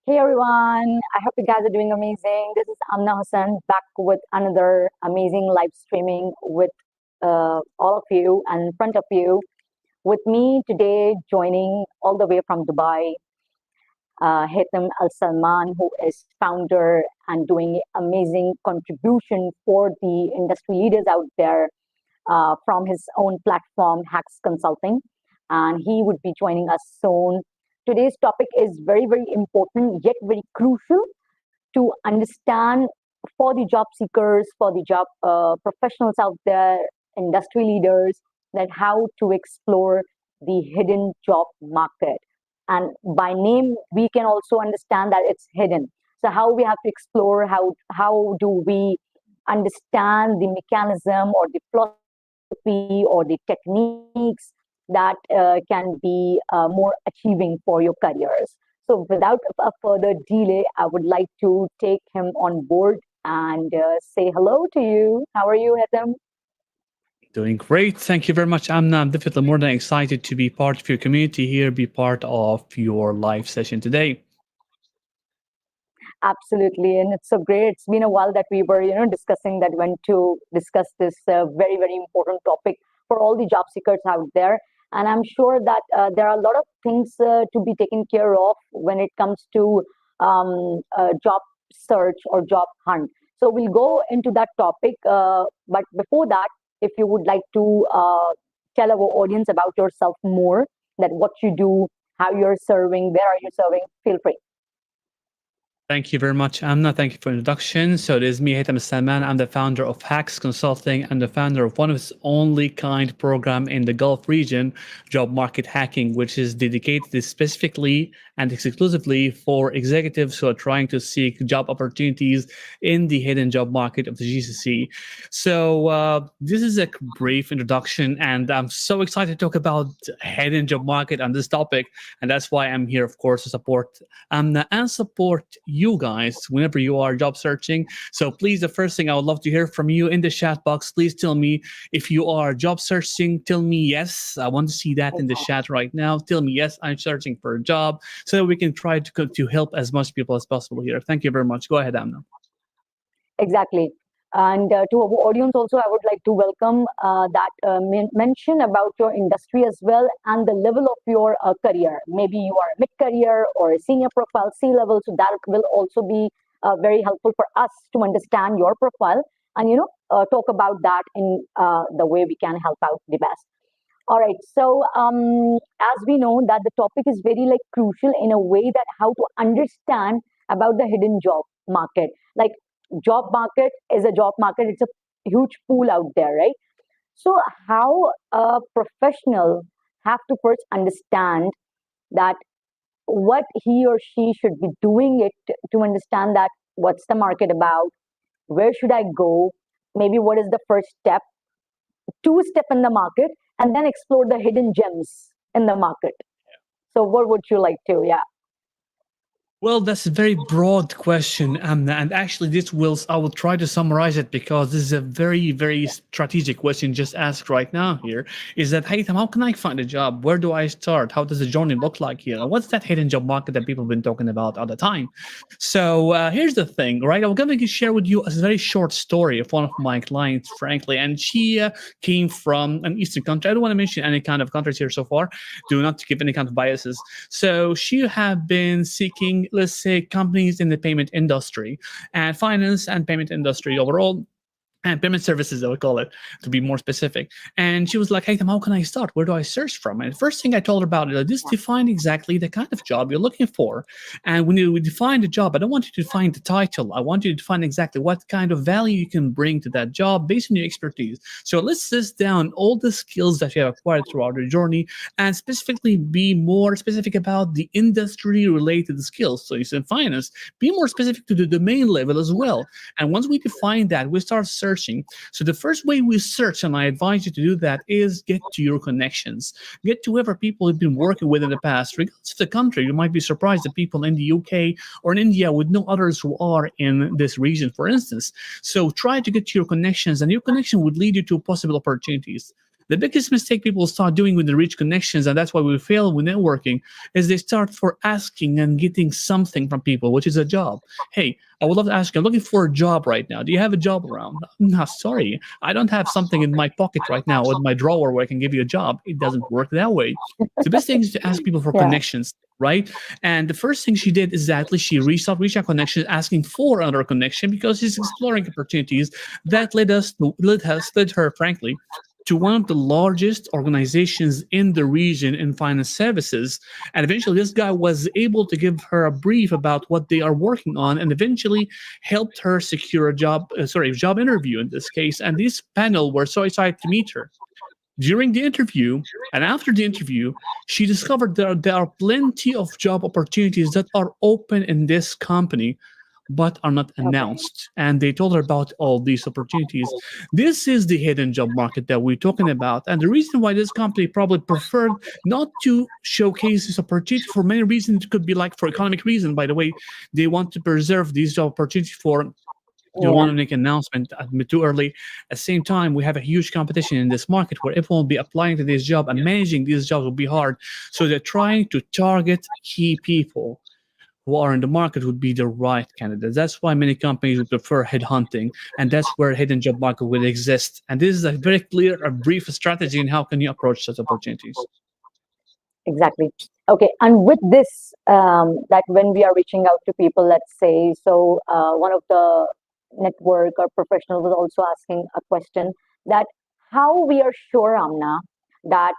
Hey everyone, I hope you guys are doing amazing. This is Amna Hussain back with another amazing live streaming with all of you and in front of you. With me today, joining all the way from Dubai, Haitham Alsalman, who is founder and doing amazing contribution for the industry leaders out there from his own platform, Hacks Consulting. And he would be joining us soon. Today's topic is very, very important, yet very crucial to understand for the job seekers, for the job professionals out there, industry leaders, that how to explore the hidden job market. And by name, we can also understand that it's hidden. So how we have to explore, how do we understand the mechanism or the philosophy or the techniques that can be more achieving for your careers. So without a further delay, I would like to take him on board and say hello to you. How are you, Haitham? Doing great. Thank you very much, Amna. I'm definitely more than excited to be part of your community here, be part of your live session today. Absolutely, and it's so great. It's been a while that we were, discussing that when to discuss this very, very important topic for all the job seekers out there. And I'm sure that there are a lot of things to be taken care of when it comes to job search or job hunt. So we'll go into that topic. But before that, if you would like to tell our audience about yourself more, that what you do, how you're serving, where are you serving, feel free. Thank you very much, Amna. Thank you for the introduction. So it is me, Haitham Alsalman. I'm the founder of Hacks Consulting and the founder of one of its only kind program in the Gulf region, Job Market Hacking, which is dedicated specifically and exclusively for executives who are trying to seek job opportunities in the hidden job market of the GCC. So this is a brief introduction, and I'm so excited to talk about hidden job market and this topic. And that's why I'm here, of course, to support Amna and support you guys whenever you are job searching. So please, the first thing I would love to hear from you in the chat box, please tell me if you are job searching. Tell me yes. I want to see that in the chat right now. Tell me yes, I'm searching for a job, so that we can try to help as much people as possible here. Thank you very much. Go ahead, Amna. Exactly. And to our audience also, I would like to welcome that mention about your industry as well and the level of your career. Maybe you are a mid-career or a senior profile, C-level, so that will also be very helpful for us to understand your profile and, talk about that in the way we can help out the best. All right. So as we know that the topic is very like crucial in a way that how to understand about the hidden job market. Like job market is a job market. It's a huge pool out there, right? So how a professional have to first understand that what he or she should be doing it to understand that what's the market about, where should I go, maybe what is the first step, two step in the market, and then explore the hidden gems in the market. So what would you like to? Yeah. Well, that's a very broad question, Amna, and actually, I will try to summarize it because this is a very, very strategic question just asked right now. Here is that, hey, how can I find a job? Where do I start? How does the journey look like here? What's that hidden job market that people have been talking about all the time? So here's the thing, right? I'm going to share with you a very short story of one of my clients, frankly, and she came from an Eastern country. I don't want to mention any kind of countries here so far. Do not give any kind of biases. So she have been seeking, let's say, companies in the payment industry and finance and payment industry overall, and payment services, I would call it, to be more specific. And she was like, hey, how can I start? Where do I search from? And the first thing I told her about is just define exactly the kind of job you're looking for. And when you define the job, I don't want you to define the title. I want you to define exactly what kind of value you can bring to that job based on your expertise. So let's list down all the skills that you have acquired throughout your journey and specifically be more specific about the industry-related skills. So you said finance, be more specific to the domain level as well. And once we define that, we start searching. So the first way we search, and I advise you to do that, is get to your connections. Get to whoever people have been working with in the past. Regardless of the country, you might be surprised that people in the UK or in India would know others who are in this region, for instance. So try to get to your connections, and your connection would lead you to possible opportunities. The biggest mistake people start doing when they reach connections, and that's why we fail with networking, is they start for asking and getting something from people, which is a job. Hey, I would love to ask you, I'm looking for a job right now. Do you have a job around? No, sorry. I don't have something in my pocket right now in my drawer where I can give you a job. It doesn't work that way. The best thing is to ask people for Yeah. connections, right? And the first thing she did is that she reached out connections, asking for another connection because she's exploring opportunities that led her, frankly, to one of the largest organizations in the region in finance services. And eventually, this guy was able to give her a brief about what they are working on, and eventually helped her secure a job interview in this case. And this panel were so excited to meet her. During the interview and after the interview, she discovered there are plenty of job opportunities that are open in this company but are not Okay. announced. And they told her about all these opportunities. This is the hidden job market that we're talking about. And the reason why this company probably preferred not to showcase this opportunity for many reasons, it could be like for economic reason, by the way, they want to preserve these job opportunities for they don't Yeah. want to make an announcement too early. At the same time, we have a huge competition in this market where everyone will be applying to this job and managing these jobs will be hard. So they're trying to target key people who are in the market would be the right candidates. That's why many companies would prefer headhunting, and that's where hidden job market will exist. And this is a very clear, a brief strategy in how can you approach such opportunities. Exactly. Okay. And with this, that when we are reaching out to people, let's say, so one of the network or professional was also asking a question that how we are sure, Amna, that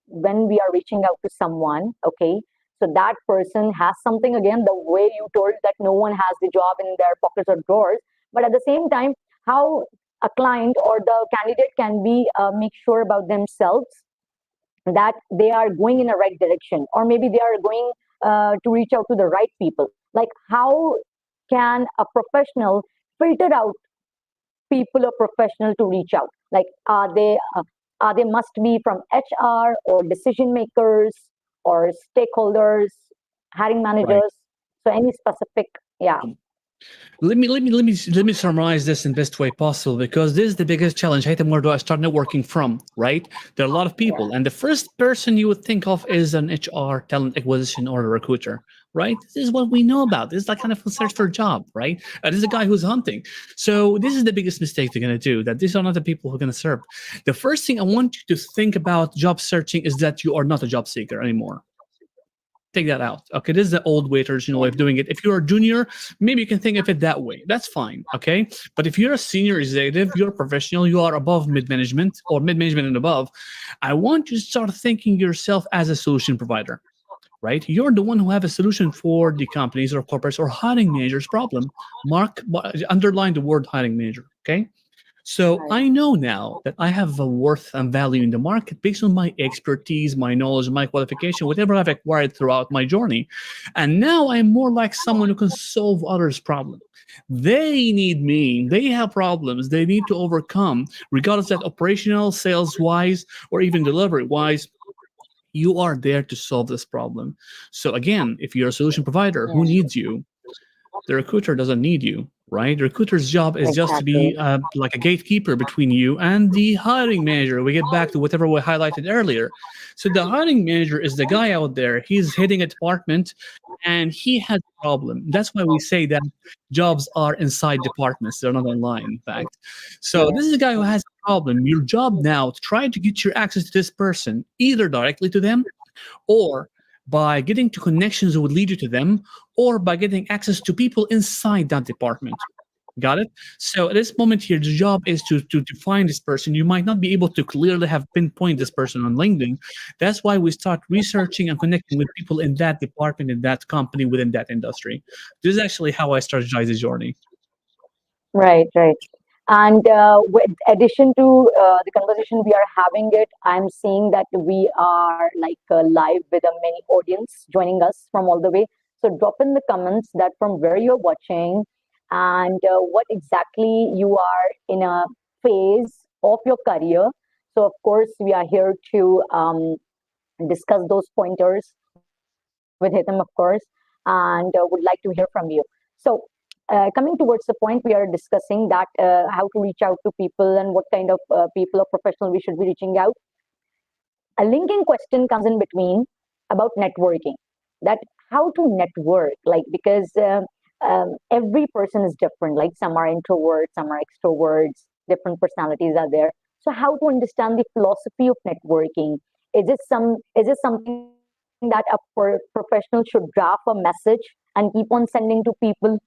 when we are reaching out to someone, okay, so that person has something, again, the way you told that no one has the job in their pockets or drawers, but at the same time, how a client or the candidate can be make sure about themselves that they are going in the right direction, or maybe they are going to reach out to the right people. Like, how can a professional filter out people or professional to reach out? Like, are they must be from HR or decision makers or stakeholders, hiring Right. managers? So any specific, yeah, Let me summarize this in best way possible because this is the biggest challenge. Haitham, where do I start networking from? Right? There are a lot of yeah, people, and the first person you would think of is an HR, talent acquisition, or a recruiter. Right? This is what we know about. This is like kind of a search for a job, right? This is a guy who's hunting. So this is the biggest mistake they're going to do. That these are not the people who are going to serve. The first thing I want you to think about job searching is that you are not a job seeker anymore. Take that out. Okay, this is the old waiters, way of doing it. If you're a junior, maybe you can think of it that way. That's fine. Okay, but if you're a senior executive, you're a professional, you are above mid management or mid management and above. I want you to start thinking yourself as a solution provider. Right, you're the one who have a solution for the companies or corporates or hiring managers problem. Underline the word hiring manager. Okay, so right, I know now that I have a worth and value in the market based on my expertise, my knowledge, my qualification, whatever I've acquired throughout my journey. And now I'm more like someone who can solve others' problems. They need me. They have problems they need to overcome, regardless that operational, sales wise, or even delivery wise. You are there to solve this problem. So again, if you're a solution provider, who yeah, needs you? The recruiter doesn't need you, right? The recruiter's job is just to exactly, be like a gatekeeper between you and the hiring manager. We get back to whatever we highlighted earlier. So the hiring manager is the guy out there. He's heading a department and he has a problem. That's why we say that jobs are inside departments. They're not online, in fact. So yeah, this is a guy who has a problem. Your job now to try to get your access to this person, either directly to them or by getting to connections that would lead you to them, or by getting access to people inside that department. Got it? So at this moment here, the job is to find this person. You might not be able to clearly have pinpoint this person on LinkedIn. That's why we start researching and connecting with people in that department, in that company, within that industry. This is actually how I strategize the journey. right, right. And with addition to the conversation we are having it, I'm seeing that we are like live with a many audience joining us from all the way. So drop in the comments that from where you're watching and what exactly you are in a phase of your career. So of course we are here to discuss those pointers with Hitham, of course, and would like to hear from you. So coming towards the point, we are discussing that how to reach out to people and what kind of people or professional we should be reaching out. A linking question comes in between about networking. That how to network, like because every person is different. Like some are introverts, some are extroverts. Different personalities are there. So how to understand the philosophy of networking? Is it something that a professional should draft a message and keep on sending to people?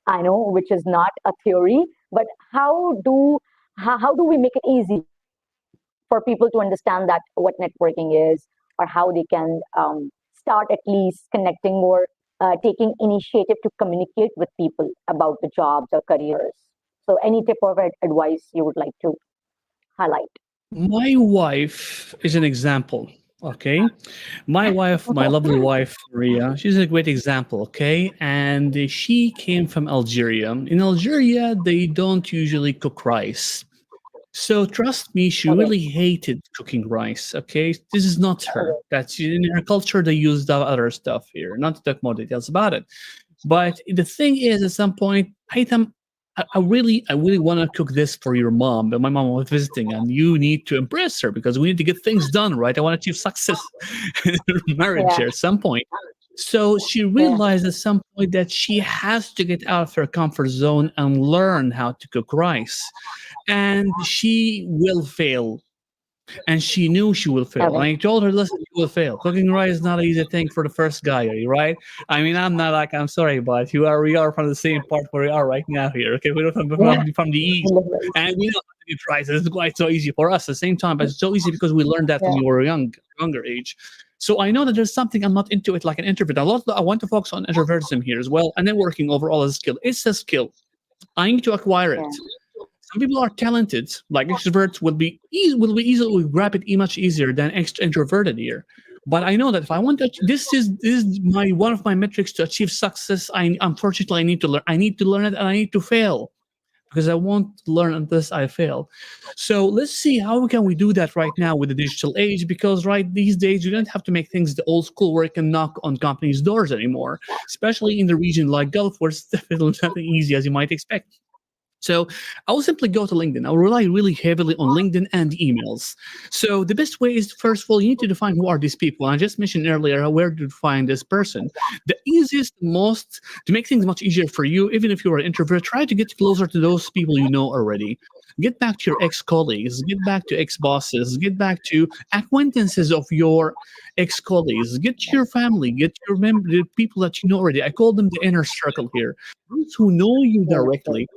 I know, which is not a theory, but how do we make it easy for people to understand that what networking is, or how they can start at least connecting more, taking initiative to communicate with people about the jobs or careers. So, any tip or advice you would like to highlight? My wife is an example. Okay. My wife, my lovely wife, Maria, she's a great example. Okay. And she came from Algeria. In Algeria, they don't usually cook rice. So trust me, she Okay. really hated cooking rice. Okay. This is not her. That's in her culture, they use the other stuff here, not to talk more details about it. But the thing is, at some point, Haitham, I really want to cook this for your mom. But my mom was visiting, and you need to impress her because we need to get things done, right? I want to achieve success in her marriage Yeah. here at some point. So she Yeah. realized at some point that she has to get out of her comfort zone and learn how to cook rice. And she will fail, and she knew she will fail. And Okay. I told her, listen, you will fail. Cooking rice is not an easy thing for the first guy, right? I mean, I'm not like, I'm sorry, but we are from the same part where we are right now here. Okay, we're Yeah. from the east, and we know how to get rice. It's quite so easy for us at the same time, but it's so easy because we learned that when Yeah. we were younger age. So I know that there's something I'm not into it like an introvert. I want to focus on introvertism here as well, and then working overall as a skill. It's a skill. I need to acquire Yeah. it. Some people are talented, like extroverts will be easily grab it much easier than introverted here. But I know that if I want to, this is my one of my metrics to achieve success. I unfortunately I need to learn. I need to learn it, and I need to fail because I won't learn unless I fail. So let's see how can we do that right now with the digital age. Because right these days you don't have to make things the old school where you can knock on companies' doors anymore, especially in the region like Gulf where it's definitely not as easy as you might expect. So I will simply go to LinkedIn. I will rely really heavily on LinkedIn and emails. So the best way is, first of all, you need to define who are these people. I just mentioned earlier where to find this person. The easiest, most to make things much easier for you, even if you're an introvert, try to get closer to those people you know already. Get back to your ex-colleagues, get back to ex-bosses, get back to acquaintances of your ex-colleagues, get to your family, get your the people that you know already. I call them the inner circle here. Those who know you directly,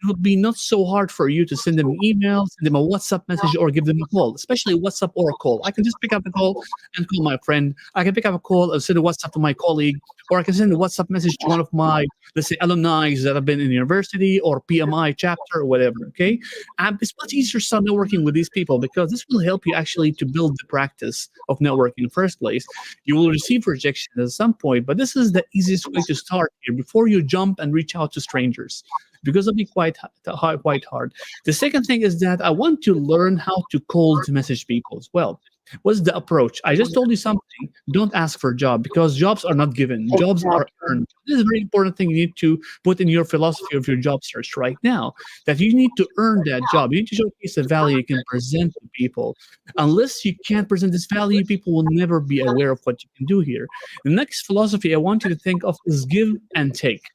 it would be not so hard for you to send them an email, send them a WhatsApp message, or give them a call, especially WhatsApp or a call. I can just pick up the call and call my friend. I can pick up a call and send a WhatsApp to my colleague, or I can send a WhatsApp message to one of my, let's say, alumni that have been in university or PMI chapter or whatever. Okay. And it's much easier to start networking with these people because this will help you actually to build the practice of networking in the first place. You will receive rejection at some point, but this is the easiest way to start here before you jump and reach out to strangers because it'll be quite hard. The second thing is that I want to learn how to cold message people as well. What's the approach? I just told you something. Don't ask for a job because jobs are not given. Jobs are Exactly. earned. This is a very important thing you need to put in your philosophy of your job search right now. That you need to earn that job. You need to showcase the value you can present to people. Unless you can't present this value, people will never be aware of what you can do here. The next philosophy I want you to think of is give and take.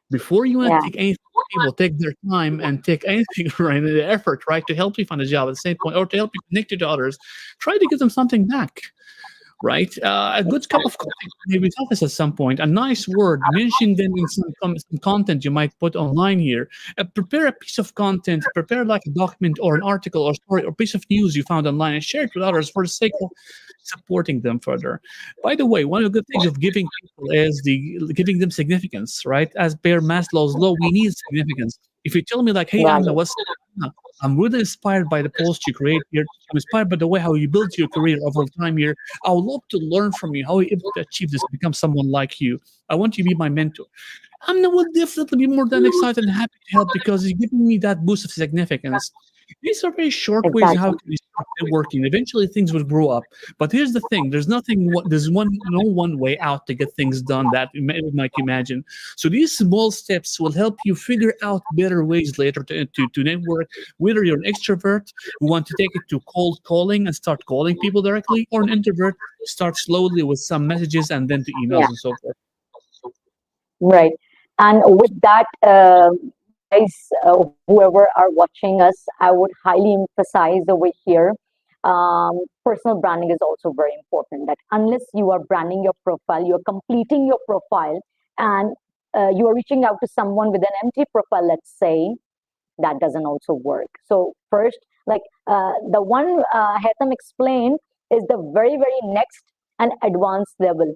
Before you want Yeah. to take anything from people, take their time and take anything, right, the effort, right, to help you find a job at the same point or to help you connect you to others. Try to give them something back, right? A good cup of coffee maybe office at some point. A nice word. Mention them in some content you might put online here. Prepare a piece of content. Prepare like a document or an article or story or piece of news you found online and share it with others for the sake of supporting them further. By the way, one of the good things of giving people is the giving them significance, right? As per Maslow's law, we need significance. If you tell me like, "Hey, Amna, Value. I'm really inspired by the post you create here. I'm inspired by the way how you built your career over time here. I would love to learn from you how you able to achieve this, become someone like you. I want you to be my mentor." Amna will definitely be more than excited and happy to help because he's giving me that boost of significance. These are very short ways how Exactly. can we networking. Eventually, things will grow up. But here's the thing: there's no one way out to get things done that you might imagine. So these small steps will help you figure out better ways later to network. Whether you're an extrovert who want to take it to cold calling and start calling people directly, or an introvert, start slowly with some messages and then to emails Yeah. and so forth. Right. And with that, guys, whoever are watching us, I would highly emphasize over here. Personal branding is also very important. That unless you are branding your profile, you are completing your profile, and you are reaching out to someone with an empty profile, let's say, that doesn't also work. So first, like the one Haitham explained is the very, very next and advanced level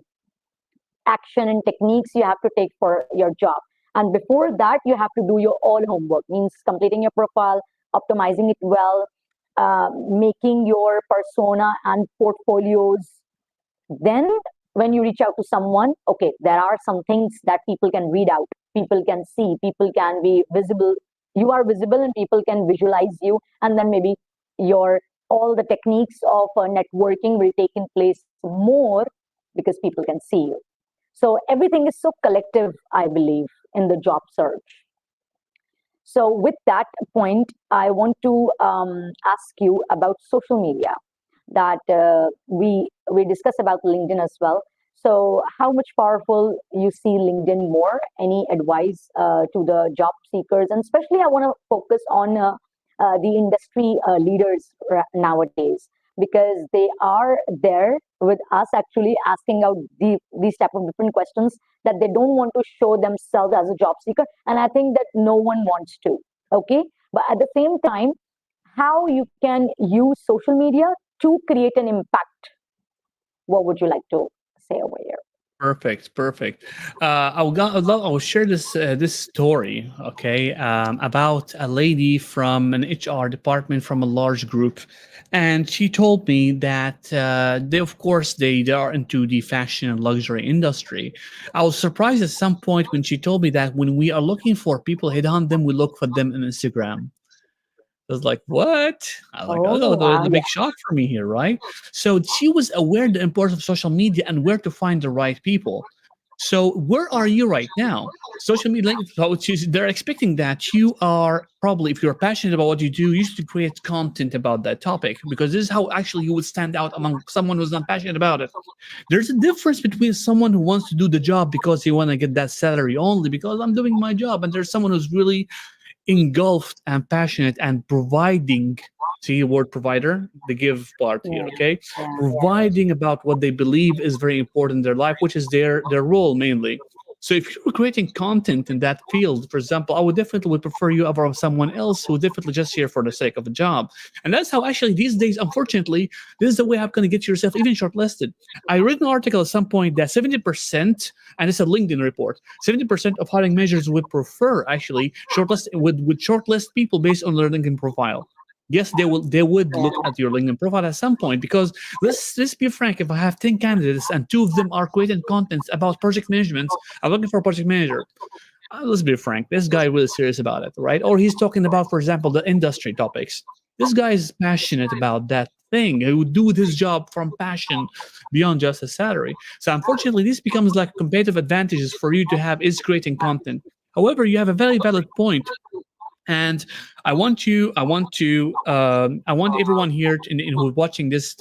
action and techniques you have to take for your job. And before that, you have to do your all homework, means completing your profile, optimizing it well, making your persona and portfolios. Then, when you reach out to someone, okay, there are some things that people can read out, people can see, people can be visible. You are visible and people can visualize you. And then maybe your all the techniques of networking will take in place more because people can see you. So everything is so collective, I believe, in the job search. So with that point, I want to ask you about social media. That we discuss about LinkedIn as well. So how much powerful you see LinkedIn more? Any advice to the job seekers? And especially, I want to focus on the industry leaders nowadays, because they are there with us actually asking out these type of different questions that they don't want to show themselves as a job seeker, and I think that no one wants to. Okay, but at the same time, how you can use social media to create an impact? What would you like to say over here? Perfect, perfect. I'll share this story, okay, about a lady from an HR department from a large group, and she told me that they, of course, they are into the fashion and luxury industry. I was surprised at some point when she told me that when we are looking for people, head on them, we look for them on Instagram. I was like, what? I like, oh, Oh wow, the yeah, big shock for me here, right? So she was aware of the importance of social media and where to find the right people. So where are you right now? Social media, they're expecting that you are probably, if you're passionate about what you do, you should create content about that topic, because this is how actually you would stand out among someone who's not passionate about it. There's a difference between someone who wants to do the job because he want to get that salary only because I'm doing my job, and there's someone who's really engulfed and passionate and providing. See the word provider, the give part here, yeah, okay? yeah, Providing about what they believe is very important in their life, which is their role mainly. So if you're creating content in that field, for example, I would prefer you over someone else who definitely just here for the sake of a job. And that's how actually these days, unfortunately, this is the way how going to get yourself even shortlisted. I read an article at some point that 70%, and it's a LinkedIn report, 70% of hiring managers would prefer actually would shortlist people based on their LinkedIn profile. Yes, they would look yeah, at your LinkedIn profile at some point, because let's be frank, if I have 10 candidates and two of them are creating contents about project management, I'm looking for a project manager. Let's be frank, this guy really serious about it, right? Or he's talking about, for example, the industry topics. This guy is passionate about that thing. He would do his job from passion beyond just a salary. So unfortunately, this becomes like competitive advantages for you to have is creating content. However, you have a very valid point, and I want everyone here who's watching this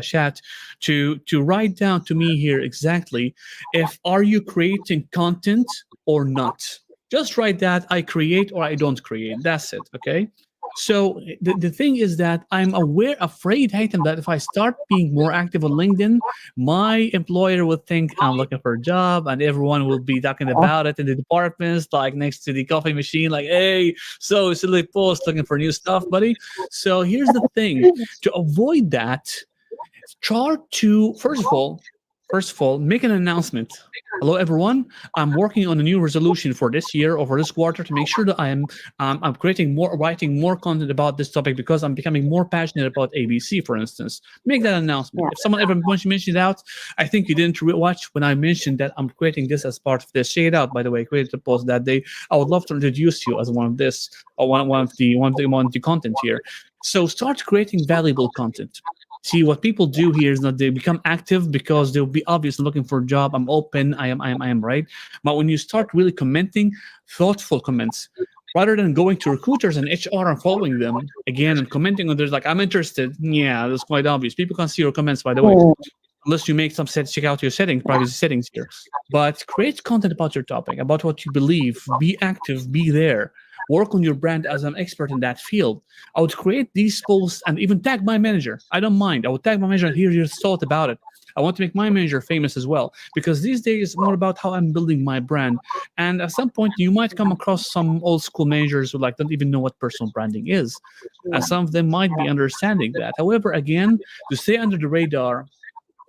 chat to write down to me here exactly, if are you creating content or not. Just write that, I create or I don't create. That's it, okay? So the thing is that I'm afraid, Haytham, that if I start being more active on LinkedIn, my employer will think I'm looking for a job, and everyone will be talking about it in the departments, like next to the coffee machine, like, hey, so silly post looking for new stuff, buddy. So here's the thing: to avoid that, try to first of all make an announcement. Hello everyone, I'm working on a new resolution for this year or for this quarter to make sure that I'm creating more, writing more content about this topic because I'm becoming more passionate about ABC, for instance. Make that announcement. yeah, If someone ever wants to mention it out, I think you didn't watch when I mentioned that I'm creating this as part of this. Shade out, by the way, created a post that day. I would love to introduce you as one of this, or one of the content here. So start creating valuable content. See, what people do here is that they become active because they'll be obviously looking for a job. I'm open. I am right. But when you start really commenting thoughtful comments, rather than going to recruiters and HR and following them again and commenting on there's like, I'm interested. Yeah, that's quite obvious. People can see your comments, by the way, Mm, unless you make some set, check out your settings, privacy settings here. But create content about your topic, about what you believe. Be active, be there. Work on your brand as an expert in that field. I would create these posts and even tag my manager. I don't mind. I would tag my manager and hear your thought about it. I want to make my manager famous as well because these days it's more about how I'm building my brand. And at some point, you might come across some old school managers who like don't even know what personal branding is, and some of them might be understanding that. However, again, to stay under the radar,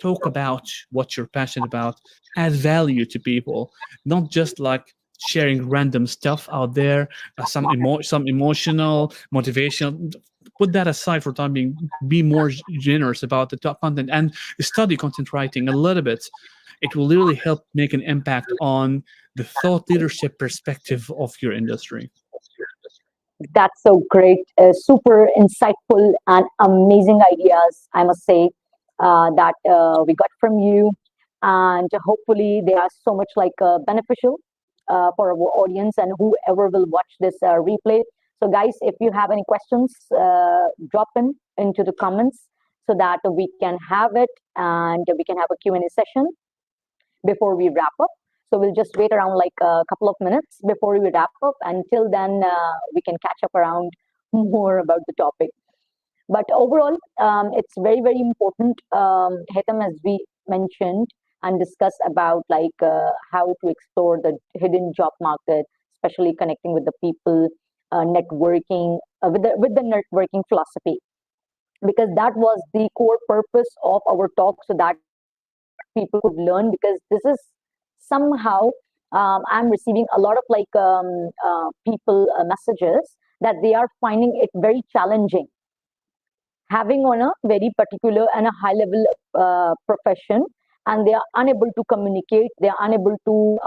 talk about what you're passionate about, add value to people, not just like sharing random stuff out there, some emotional, motivational. Put that aside for time being. Be more generous about the top content and study content writing a little bit. It will really help make an impact on the thought leadership perspective of your industry. that's so great, super insightful and amazing ideas, I must say, that we got from you. And hopefully, they are so much like beneficial for our audience and whoever will watch this replay. So, guys, if you have any questions, drop in into the comments so that we can have it and we can have a Q&A session before we wrap up. So we'll just wait around like a couple of minutes before we wrap up. Until then, we can catch up around more about the topic. But overall, it's very, very important, Haitham, as we mentioned and discussed about like how to explore the hidden job market, especially connecting with the people, networking with the networking philosophy, because that was the core purpose of our talk, so that people could learn. Because this is somehow I'm receiving a lot of like people messages that they are finding it very challenging having on a very particular and a high level profession, and they are unable to communicate, they are unable to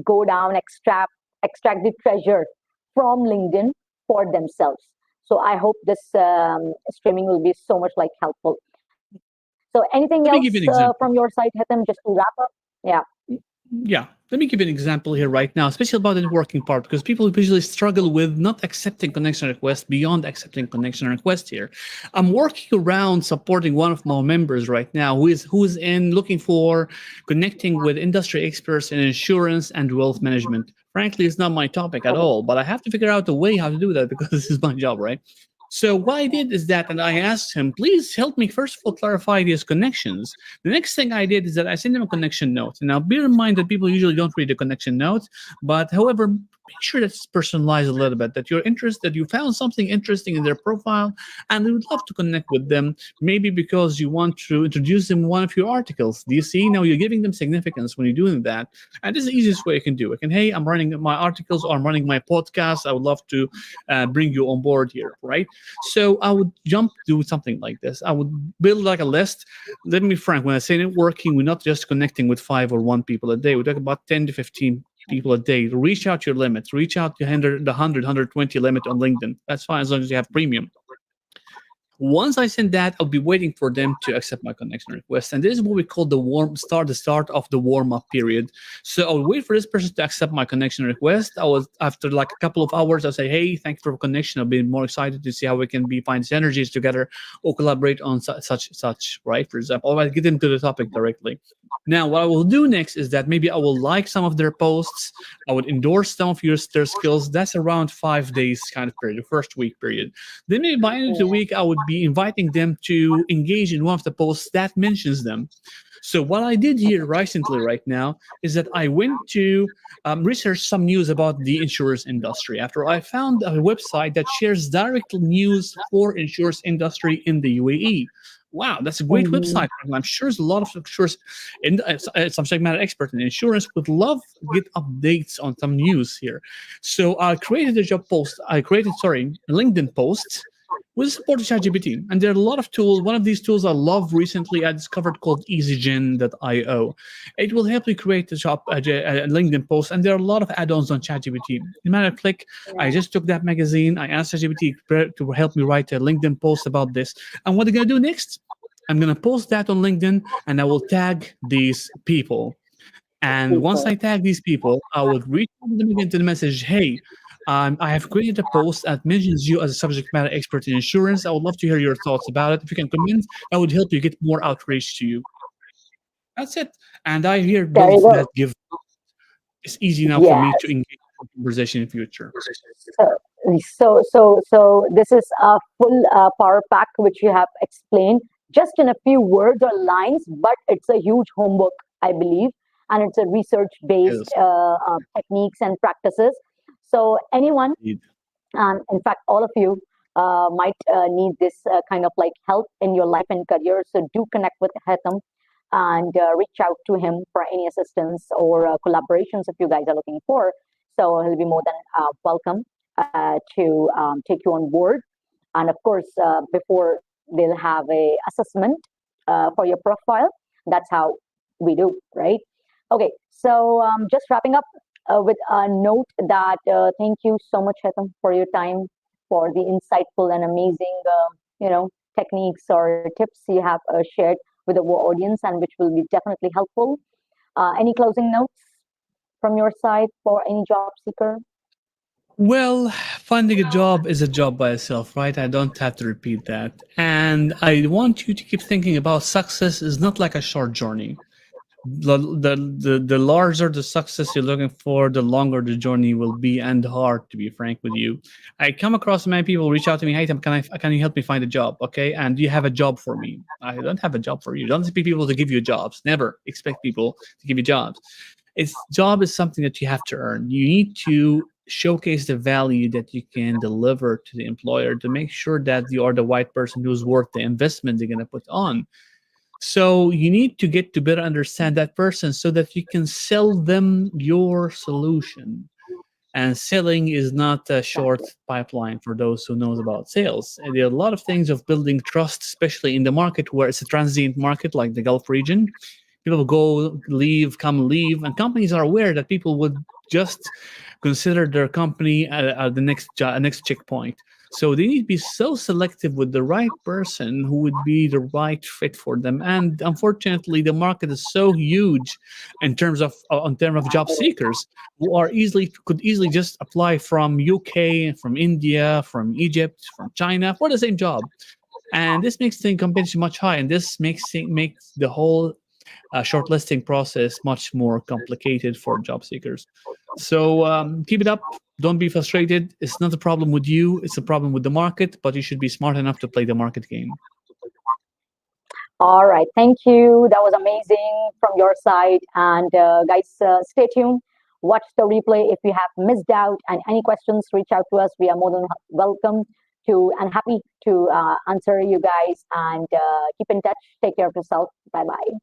go down, extract the treasure from LinkedIn for themselves. So I hope this streaming will be so much like helpful. So anything Let me else give you an example. from your side, Haitham, just to wrap up? Yeah. Yeah, let me give you an example here right now, especially about the networking part, because people usually struggle with not accepting connection requests beyond accepting connection request here. I'm working around supporting one of my members right now who is in looking for connecting with industry experts in insurance and wealth management. Frankly, it's not my topic at all, but I have to figure out a way how to do that because this is my job, right? So what I did is that, and I asked him, please help me first of all clarify these connections. The next thing I did is that I sent him a connection note. Now, bear in mind that people usually don't read the connection note, but however, make sure that it's personalized a little bit, that you're interested, that you found something interesting in their profile, and you would love to connect with them, maybe because you want to introduce them in one of your articles. Do you see? Now you're giving them significance when you're doing that. And this is the easiest way you can do it. And hey, I'm running my articles or I'm running my podcast. I would love to bring you on board here, right? So I would do something like this. I would build like a list. Let me be frank, when I say networking, we're not just connecting with 5 or 1 people a day. We talk about 10 to 15 people a day. Reach out your limits. Reach out to the 120 limit on LinkedIn. That's fine as long as you have premium. Once I send that, I'll be waiting for them to accept my connection request. And this is what we call the start of the warm-up period. So I'll wait for this person to accept my connection request. After like a couple of hours, I'll say, hey, thank you for the connection. I'll be more excited to see how we can find synergies together or collaborate on such, right? For example, I'll get into the topic directly. Now, what I will do next is that maybe I will like some of their posts. I would endorse some of their skills. That's around 5 days kind of period, the first week period. Then maybe by the end of the week, I would be inviting them to engage in one of the posts that mentions them. So what I did here recently right now is that I went to research some news about the insurance industry after I found a website that shares direct news for insurance industry in the UAE. Wow, that's a great Mhm. website. I'm sure there's a lot of insurance and some subject matter expert in insurance would love to get updates on some news here. So I created a LinkedIn post with support of ChatGPT. And there are a lot of tools. One of these tools I love recently I discovered called EasyGen.io. It will help you create a LinkedIn post, and there are a lot of add-ons on ChatGPT. In a matter of click, I just took that magazine. I asked ChatGPT to help me write a LinkedIn post about this. And what I'm gonna do next? I'm gonna post that on LinkedIn, and I will tag these people. And once I tag these people, I would reach out to them again to the message, hey, I have created a post that mentions you as a subject matter expert in insurance. I would love to hear your thoughts about it. If you can comment, that would help you get more outreach to you. That's it. And I here There built you go. that give. It's easy now for me Yes. to engage in conversation in future. So this is a full power pack which you have explained just in a few words or lines, but it's a huge homework, I believe, and it's a research-based Yes, techniques and practices. So anyone, indeed. in fact, all of you might need this kind of like help in your life and career. So do connect with Haitham and reach out to him for any assistance or collaborations if you guys are looking for. So he'll be more than welcome to take you on board. And of course, before they'll have a assessment for your profile. That's how we do, right? Okay, so just wrapping up with a note that thank you so much, Hetam, for your time, for the insightful and amazing, techniques or tips you have shared with the audience, and which will be definitely helpful. Any closing notes from your side for any job seeker? Well, finding a job is a job by itself, right? I don't have to repeat that. And I want you to keep thinking about success is not like a short journey. The larger the success you're looking for, the longer the journey will be and hard, to be frank with you. I come across many people reach out to me, hey, Tom, can you help me find a job? Okay. And do you have a job for me? I don't have a job for you. Don't expect people to give you jobs. Never expect people to give you jobs. It's job is something that you have to earn. You need to showcase the value that you can deliver to the employer to make sure that you are the right person who's worth the investment they're going to put on. So you need to get to better understand that person so that you can sell them your solution. And selling is not a short Exactly. pipeline for those who knows about sales. And there are a lot of things of building trust, especially in the market where it's a transient market like the Gulf region. People go, leave, come, leave, and companies are aware that people would just consider their company at the next checkpoint. So they need to be so selective with the right person who would be the right fit for them. And unfortunately, the market is so huge in terms of job seekers who are easily could easily just apply from UK, from India, from Egypt, from China for the same job. And this makes the competition much higher, and this makes the whole shortlisting process much more complicated for job seekers. So keep it up. Don't be frustrated. It's not a problem with you. It's a problem with the market, but you should be smart enough to play the market game. All right, thank you. That was amazing from your side. And guys, stay tuned. Watch the replay if you have missed out. And any questions, reach out to us. We are more than welcome to and happy to answer you guys. And keep in touch. Take care of yourself. Bye bye.